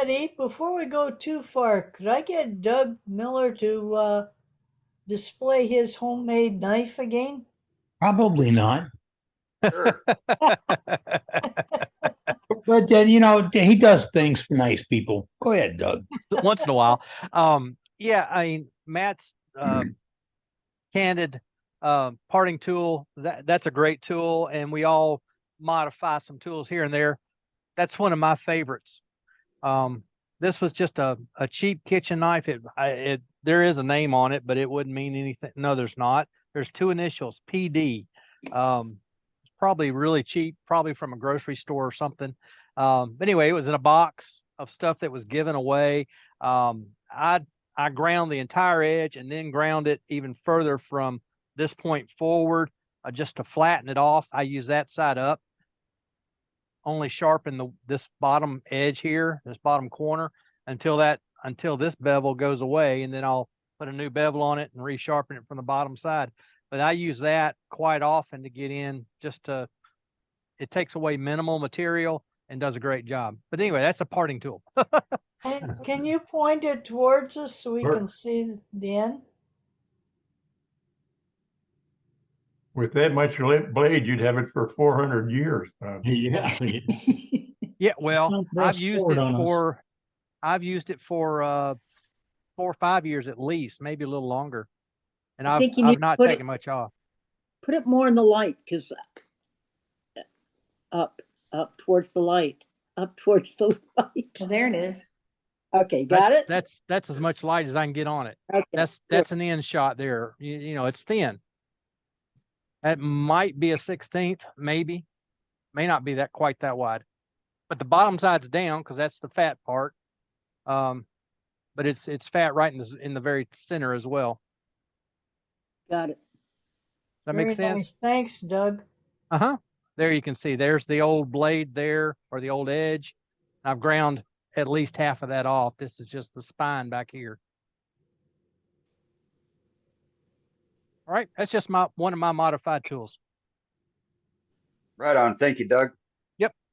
Eddie, before we go too far, could I get Doug Miller to display his homemade knife again? Probably not. Sure. But then, he does things for nice people. Go ahead, Doug. Once in a while. Yeah, I mean, Matt's candid parting tool, that's a great tool, and we all modify some tools here and there. That's one of my favorites. This was just a cheap kitchen knife. There is a name on it, but it wouldn't mean anything. No, there's not. There's two initials, PD. It's probably really cheap, probably from a grocery store or something. But anyway, it was in a box of stuff that was given away. I ground the entire edge and then ground it even further from this point forward, just to flatten it off. I use that side up, only sharpen this bottom edge here, this bottom corner, until this bevel goes away, and then I'll put a new bevel on it and resharpen it from the bottom side. But I use that quite often to get in, it takes away minimal material and does a great job. But anyway, that's a parting tool. And can you point it towards us so we Sure. can see the end? With that much blade, you'd have it for 400 years. Yeah. Yeah, well, Don't throw I've used sport it on us. for 4 or 5 years at least, maybe a little longer. And I I've think you need to not put taken it- much off. Put it more in the light, because up towards the light, up towards the light. Well, there it is. Okay, got it? That's as much light as I can get on it. Okay, That's an end shot there. It's thin. That might be a 16th, maybe. May not be quite that wide. But the bottom side's down because that's the fat part. But it's fat right in the very center as well. got it. Does that Very make sense? nice. Thanks, Doug. Uh-huh. There you can see there's the old blade there, or the old edge. I've ground at least half of that off. This is just the spine back here. All right, that's just one of my modified tools. Right on. Thank you, Doug.